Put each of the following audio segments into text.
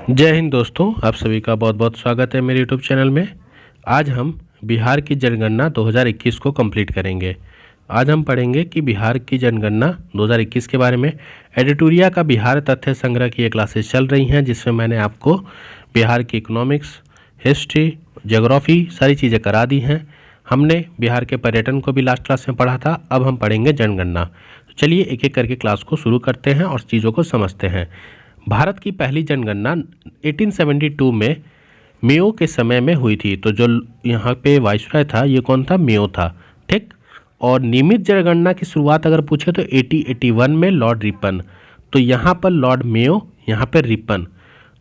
जय हिंद दोस्तों, आप सभी का बहुत बहुत स्वागत है मेरे यूट्यूब चैनल में। आज हम बिहार की जनगणना 2021 को कंप्लीट करेंगे। आज हम पढ़ेंगे कि बिहार की जनगणना 2021 के बारे में। एडिटोरिया का बिहार तथ्य संग्रह की ये क्लासेस चल रही हैं, जिसमें मैंने आपको बिहार की इकोनॉमिक्स, हिस्ट्री, ज्योग्राफी सारी चीज़ें करा दी हैं। हमने बिहार के पर्यटन को भी लास्ट क्लास में पढ़ा था। अब हम पढ़ेंगे जनगणना। तो चलिए एक एक करके क्लास को शुरू करते हैं और चीज़ों को समझते हैं। भारत की पहली जनगणना 1872 में मेयो के समय में हुई थी। तो जो यहाँ पे वाइसराय था, ये कौन था? मेयो था, ठीक। और नियमित जनगणना की शुरुआत अगर पूछे तो 1881 में लॉर्ड रिपन। तो यहाँ पर लॉर्ड मेयो, यहाँ पर रिपन।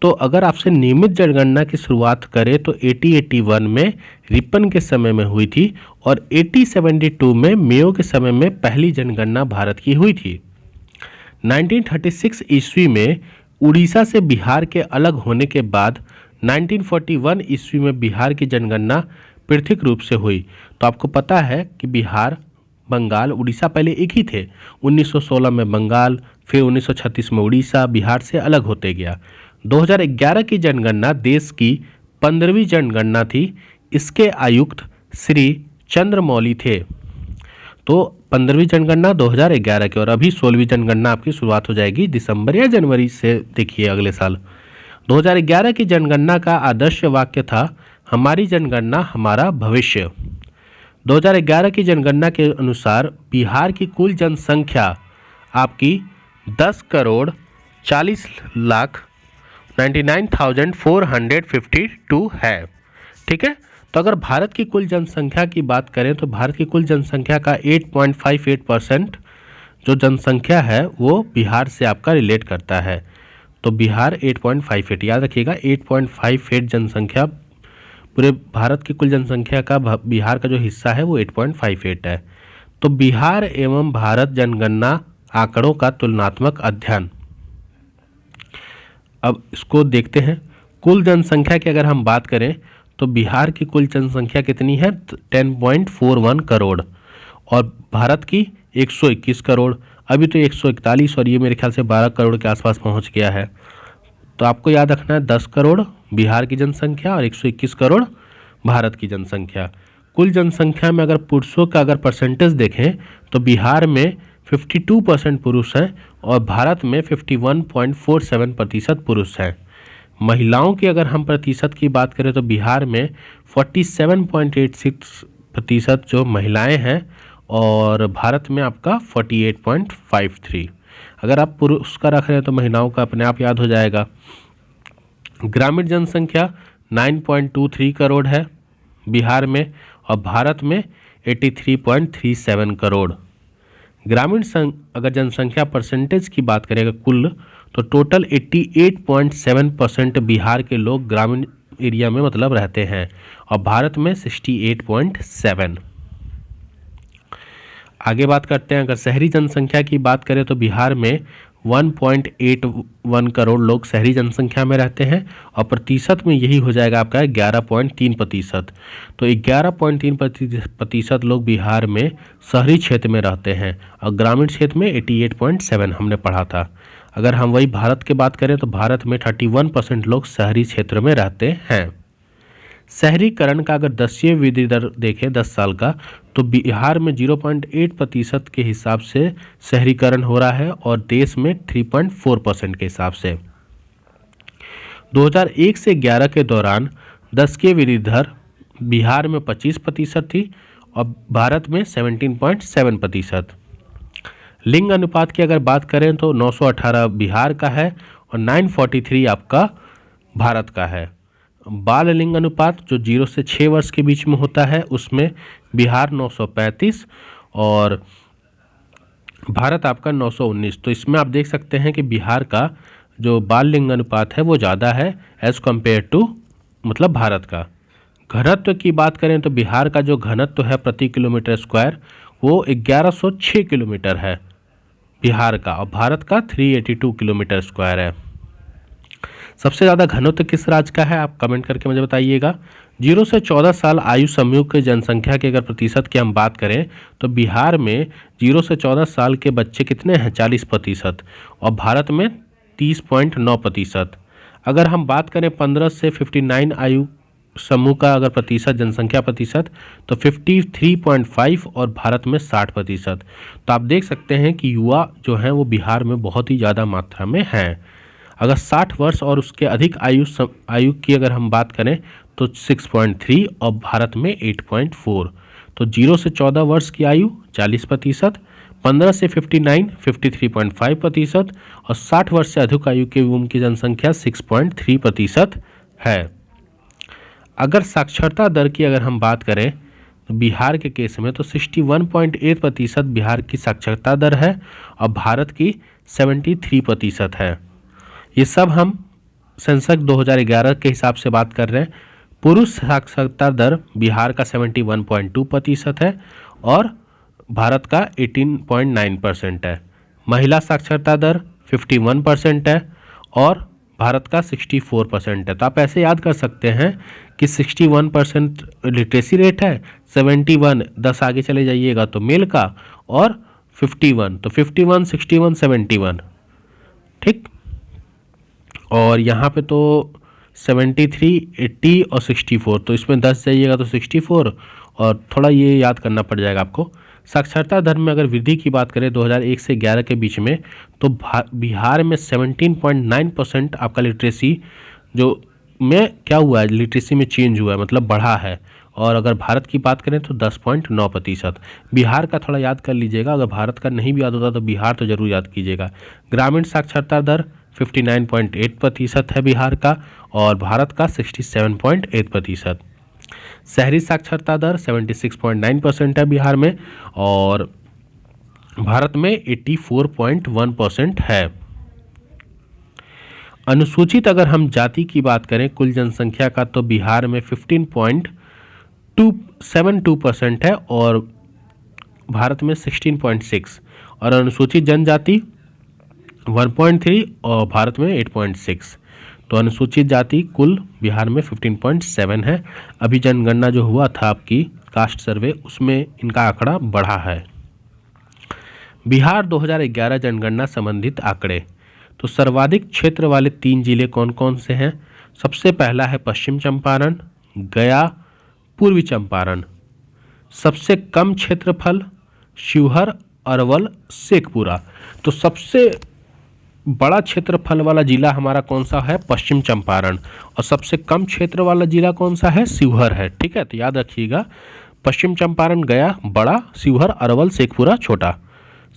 तो अगर आपसे नियमित जनगणना की शुरुआत करें तो 1881 में रिपन के समय में हुई थी और 1872 में मेयो के समय में पहली जनगणना भारत की हुई थी। 1936 ईस्वी में उड़ीसा से बिहार के अलग होने के बाद 1941 ईस्वी में बिहार की जनगणना पृथक रूप से हुई। तो आपको पता है कि बिहार, बंगाल, उड़ीसा पहले एक ही थे। 1916 में बंगाल, फिर 1936 में उड़ीसा बिहार से अलग होते गया। 2011 की जनगणना देश की 15वीं जनगणना थी। इसके आयुक्त श्री चंद्रमौली थे। तो 15वीं जनगणना 2011 की, और अभी 16वीं जनगणना आपकी शुरुआत हो जाएगी दिसंबर या जनवरी से, देखिए अगले साल। 2011 की जनगणना का आदर्श वाक्य था, हमारी जनगणना हमारा भविष्य। 2011 की जनगणना के अनुसार बिहार की कुल जनसंख्या आपकी 10,99,452 है, ठीक है। तो अगर भारत की कुल जनसंख्या की बात करें तो भारत की कुल जनसंख्या का 8.58% जो जनसंख्या है वो बिहार से आपका रिलेट करता है। तो बिहार 8.58, याद रखिएगा 8.58 जनसंख्या पूरे भारत की कुल जनसंख्या का बिहार का जो हिस्सा है वो 8.58 है। तो बिहार एवं भारत जनगणना आंकड़ों का तुलनात्मक अध्ययन। अब इसको देखते हैं। कुल जनसंख्या की अगर हम बात करें तो बिहार की कुल जनसंख्या कितनी है? 10.41 करोड़, और भारत की 121 करोड़। अभी तो 141 और ये मेरे ख्याल से 12 करोड़ के आसपास पहुंच गया है। तो आपको याद रखना है 10 करोड़ बिहार की जनसंख्या और 121 करोड़ भारत की जनसंख्या। कुल जनसंख्या में अगर पुरुषों का अगर परसेंटेज देखें तो बिहार में 52% पुरुष हैं और भारत में 51.47% पुरुष हैं। महिलाओं की अगर हम प्रतिशत की बात करें तो बिहार में 47.86% जो महिलाएं हैं और भारत में आपका 48.53। अगर आप पुरुष का रख रहे हैं तो महिलाओं का अपने आप याद हो जाएगा। ग्रामीण जनसंख्या 9.23 करोड़ है बिहार में और भारत में 83.37 करोड़। ग्रामीण अगर जनसंख्या परसेंटेज की बात करें कुल, तो टोटल 88.7% बिहार के लोग ग्रामीण एरिया में मतलब रहते हैं और भारत में 68.7। आगे बात करते हैं। अगर शहरी जनसंख्या की बात करें तो बिहार में 1.81 करोड़ लोग शहरी जनसंख्या में रहते हैं और प्रतिशत में यही हो जाएगा आपका 11.3%। तो 11.3% लोग बिहार में शहरी क्षेत्र में रहते हैं और ग्रामीण क्षेत्र में 88.7 हमने पढ़ा था। अगर हम वही भारत की बात करें तो भारत में 31% लोग शहरी क्षेत्र में रहते हैं। शहरीकरण का अगर 10वीं वृद्धि दर देखें 10 साल का, तो बिहार में 0.8% के हिसाब से शहरीकरण हो रहा है और देश में 3.4% के हिसाब से। 2001 से 11 के दौरान 10 की वृद्धि दर बिहार में 25% थी और भारत में 17.7%। लिंग अनुपात की अगर बात करें तो 918 बिहार का है और 943 आपका भारत का है। बाल लिंग अनुपात जो 0 से 6 वर्ष के बीच में होता है उसमें बिहार 935 और भारत आपका 919। तो इसमें आप देख सकते हैं कि बिहार का जो बाल लिंग अनुपात है वो ज़्यादा है एज़ कम्पेयर टू मतलब भारत का। घनत्व की बात करें तो बिहार का जो घनत्व है प्रति किलोमीटर स्क्वायर वो 1106 किलोमीटर है बिहार का और भारत का 382 किलोमीटर स्क्वायर है। सबसे ज़्यादा घनत्व किस राज्य का है आप कमेंट करके मुझे बताइएगा। 0 से 14 साल आयु समूह की जनसंख्या के अगर प्रतिशत की हम बात करें तो बिहार में 0 से 14 साल के बच्चे कितने हैं? 40% और भारत में 30.9%। अगर हम बात करें 15 से 59 आयु समूह का अगर प्रतिशत, जनसंख्या प्रतिशत, तो 53.5 और भारत में 60%। तो आप देख सकते हैं कि युवा जो हैं वो बिहार में बहुत ही ज़्यादा मात्रा में हैं। अगर 60 वर्ष और उसके अधिक आयु की अगर हम बात करें तो 6.3 और भारत में 8.4। तो 0 से 14 वर्ष की आयु 40%, 15 से 59 53.5% और 60 वर्ष से अधिक आयु के उनकी जनसंख्या 6.3% है। अगर साक्षरता दर की अगर हम बात करें तो बिहार के केस में तो 61.8% बिहार की साक्षरता दर है और भारत की 73% है। ये सब हम सेंसस 2011 के हिसाब से बात कर रहे हैं। पुरुष साक्षरता दर बिहार का 71.2% है और भारत का 18.9% है। महिला साक्षरता दर 51% है और भारत का 64% है। तो आप ऐसे याद कर सकते हैं कि 61% लिटरेसी रेट है, 71 10 आगे चले जाइएगा तो मेल का, और 51 तो 51 61 71, ठीक। और यहाँ पे तो 73 80 और 64, तो इसमें 10 जाइएगा तो 64, और थोड़ा ये याद करना पड़ जाएगा आपको। साक्षरता दर में अगर वृद्धि की बात करें 2001 से 11 के बीच में तो बिहार में 17.9% आपका लिटरेसी जो में क्या हुआ है, लिटरेसी में चेंज हुआ है, मतलब बढ़ा है। और अगर भारत की बात करें तो 10.9%। बिहार का थोड़ा याद कर लीजिएगा, अगर भारत का नहीं भी याद होता तो बिहार तो जरूर याद कीजिएगा। ग्रामीण साक्षरता दर 59.8% है बिहार का और भारत का 67.8%। शहरी साक्षरता दर 76.9% है बिहार में और भारत में 84.1% है। अनुसूचित अगर हम जाति की बात करें कुल जनसंख्या का तो बिहार में 15.272% है और भारत में 16.6, और अनुसूचित जनजाति 1.3 और भारत में 8.6। तो अनुसूचित जाति कुल बिहार में 15.7 है। अभी जनगणना जो हुआ था आपकी कास्ट सर्वे, उसमें इनका आंकड़ा बढ़ा है। बिहार 2011 जनगणना संबंधित आंकड़े। तो सर्वाधिक क्षेत्र वाले 3 जिले कौन कौन से हैं? सबसे पहला है पश्चिम चंपारण, गया, पूर्वी चंपारण। सबसे कम क्षेत्रफल शिवहर, अरवल, शेखपुरा। तो सबसे बड़ा क्षेत्रफल वाला जिला हमारा कौन सा है? पश्चिम चंपारण। और सबसे कम क्षेत्र वाला जिला कौन सा है? शिवहर है, ठीक है। तो याद रखिएगा, पश्चिम चंपारण गया बड़ा, शिवहर, अरवल, शेखपुरा छोटा।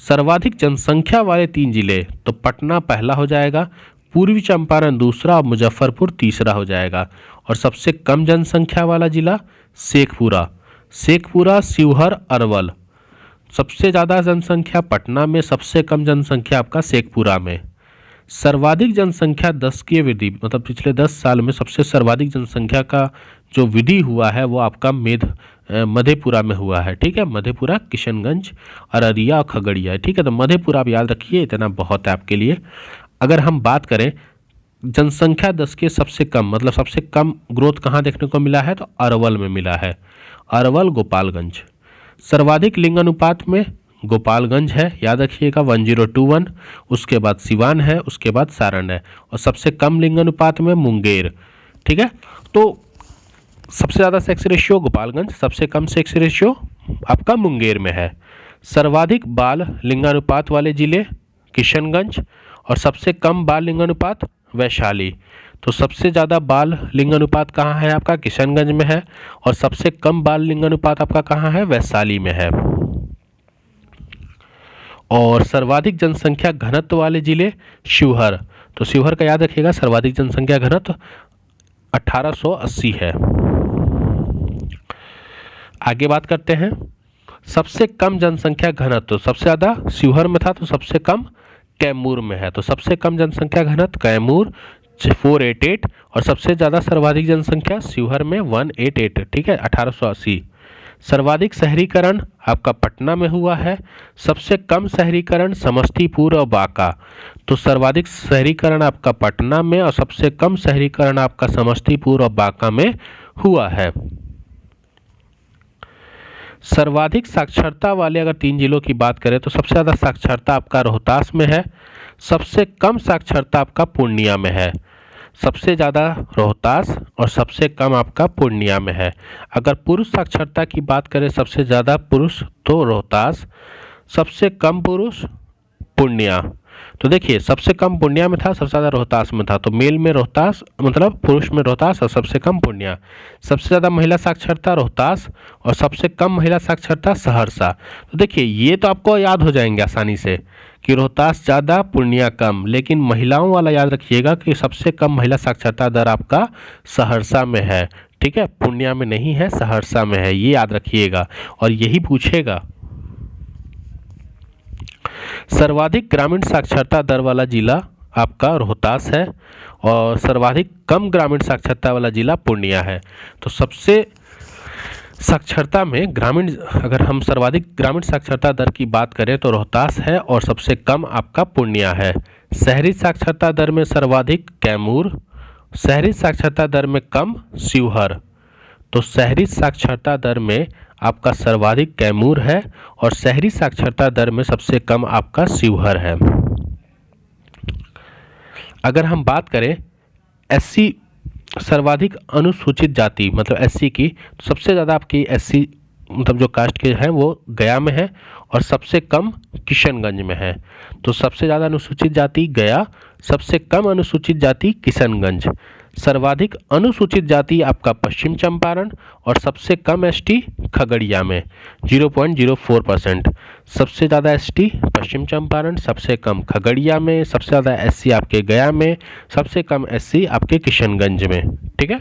सर्वाधिक जनसंख्या वाले 3 जिले तो पटना पहला हो जाएगा, पूर्वी चंपारण दूसरा और मुजफ्फरपुर तीसरा हो जाएगा। और सबसे कम जनसंख्या वाला जिला शेखपुरा, शिवहर, अरवल। सबसे ज़्यादा जनसंख्या पटना में, सबसे कम जनसंख्या आपका शेखपुरा में। सर्वाधिक जनसंख्या 10 की वृद्धि, मतलब पिछले 10 साल में सबसे सर्वाधिक जनसंख्या का जो वृद्धि हुआ है वो आपका मधेपुरा में हुआ है, ठीक है। मधेपुरा, किशनगंज, अररिया और खगड़िया, ठीक है। तो मधेपुरा आप याद रखिए, इतना बहुत है आपके लिए। अगर हम बात करें जनसंख्या 10 के सबसे कम, मतलब सबसे कम ग्रोथ कहाँ देखने को मिला है? तो अरवल में मिला है, अरवल, गोपालगंज। सर्वाधिक लिंग अनुपात में गोपालगंज है, याद रखिएगा 1021, उसके बाद सिवान है, उसके बाद सारण है, और सबसे कम लिंग अनुपात में मुंगेर, ठीक है। तो सबसे ज़्यादा सेक्स रेशियो गोपालगंज, सबसे कम सेक्स रेशियो आपका मुंगेर में है। सर्वाधिक बाल लिंगानुपात वाले जिले किशनगंज और सबसे कम बाल लिंगानुपात वैशाली। तो सबसे ज़्यादा बाल लिंगानुपात कहाँ है? आपका किशनगंज में है, और सबसे कम बाल लिंगानुपात आपका कहाँ है? वैशाली में है। और सर्वाधिक जनसंख्या घनत्व वाले जिले शिवहर। तो शिवहर का याद रखिएगा, सर्वाधिक जनसंख्या घनत्व 1880 है। आगे बात करते हैं सबसे कम जनसंख्या घनत्व। तो सबसे ज़्यादा शिवहर में था, तो सबसे कम कैमूर में है। तो सबसे कम जनसंख्या घनत्व कैमूर 488, और सबसे ज़्यादा सर्वाधिक जनसंख्या शिवहर में 188, ठीक है, 1880। सर्वाधिक शहरीकरण आपका पटना में हुआ है, सबसे कम शहरीकरण समस्तीपुर और बांका। तो सर्वाधिक शहरीकरण आपका पटना में और सबसे कम शहरीकरण आपका समस्तीपुर और बांका में हुआ है। सर्वाधिक साक्षरता वाले अगर 3 जिलों की बात करें तो सबसे ज़्यादा साक्षरता आपका रोहतास में है, सबसे कम साक्षरता आपका पूर्णिया में है। सबसे ज़्यादा रोहतास और सबसे कम आपका पूर्णिया में है। अगर पुरुष साक्षरता की बात करें, सबसे ज़्यादा पुरुष तो रोहतास, सबसे कम पुरुष पूर्णिया। तो देखिए सबसे कम पूर्णिया में था, सबसे ज़्यादा रोहतास में था। तो मेल में रोहतास, मतलब पुरुष में रोहतास और सबसे कम पूर्णिया। सबसे ज़्यादा महिला साक्षरता रोहतास और सबसे कम महिला साक्षरता सहरसा। तो देखिए ये तो आपको याद हो जाएंगे आसानी से कि रोहतास ज़्यादा पूर्णिया कम, लेकिन महिलाओं वाला याद रखिएगा कि सबसे कम महिला साक्षरता दर आपका सहरसा में है। ठीक है, पूर्णिया में नहीं है, सहरसा में है, ये याद रखिएगा और यही पूछेगा। सर्वाधिक ग्रामीण साक्षरता दर वाला जिला आपका रोहतास है और सर्वाधिक कम ग्रामीण साक्षरता वाला जिला पूर्णिया है। तो सबसे साक्षरता में ग्रामीण, अगर हम सर्वाधिक ग्रामीण साक्षरता दर की बात करें तो रोहतास है और सबसे कम आपका पूर्णिया है। शहरी साक्षरता दर में सर्वाधिक कैमूर, शहरी साक्षरता दर में कम शिवहर। तो शहरी साक्षरता दर में आपका सर्वाधिक कैमूर है और शहरी साक्षरता दर में सबसे कम आपका शिवहर है। अगर हम बात करें एससी, सर्वाधिक अनुसूचित जाति मतलब एससी की, तो सबसे ज़्यादा आपकी एससी मतलब जो कास्ट के हैं वो गया में है और सबसे कम किशनगंज में है। तो सबसे ज़्यादा अनुसूचित जाति गया, सबसे कम अनुसूचित जाति किशनगंज। सर्वाधिक अनुसूचित जाति आपका पश्चिम चंपारण और सबसे कम एसटी खगड़िया में 0.04%। सबसे ज़्यादा एसटी पश्चिम चंपारण, सबसे कम खगड़िया में, सबसे ज़्यादा एससी आपके गया में, सबसे कम एससी आपके किशनगंज में। ठीक है,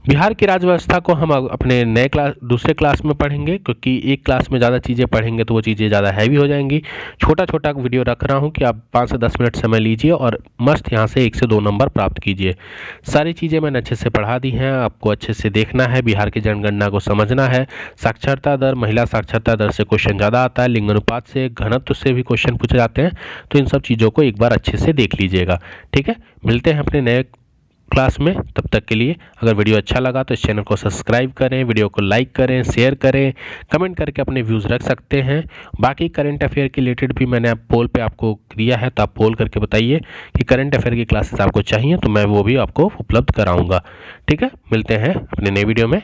बिहार की राज्य व्यवस्था को हम अपने नए दूसरे क्लास में पढ़ेंगे, क्योंकि एक क्लास में ज़्यादा चीज़ें पढ़ेंगे तो वो चीज़ें ज़्यादा हैवी हो जाएंगी। छोटा छोटा वीडियो रख रहा हूँ कि आप 5 से 10 मिनट समय लीजिए और मस्त यहाँ से 1 से 2 नंबर प्राप्त कीजिए। सारी चीज़ें मैंने अच्छे से पढ़ा दी हैं, आपको अच्छे से देखना है, बिहार की जनगणना को समझना है। साक्षरता दर, महिला साक्षरता दर से क्वेश्चन ज़्यादा आता है, लिंग अनुपात से, घनत्व से भी क्वेश्चन पूछे जाते हैं। तो इन सब चीज़ों को एक बार अच्छे से देख लीजिएगा। ठीक है, मिलते हैं अपने नए क्लास में। तब तक के लिए अगर वीडियो अच्छा लगा तो इस चैनल को सब्सक्राइब करें, वीडियो को लाइक करें, शेयर करें, कमेंट करके अपने व्यूज़ रख सकते हैं। बाकी करंट अफेयर के रिलेटेड भी मैंने पोल पे आपको दिया है, तो आप पोल करके बताइए कि करंट अफेयर की क्लासेस आपको चाहिए, तो मैं वो भी आपको उपलब्ध कराऊंगा। ठीक है, मिलते हैं अपने नए वीडियो में।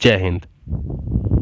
जय हिंद।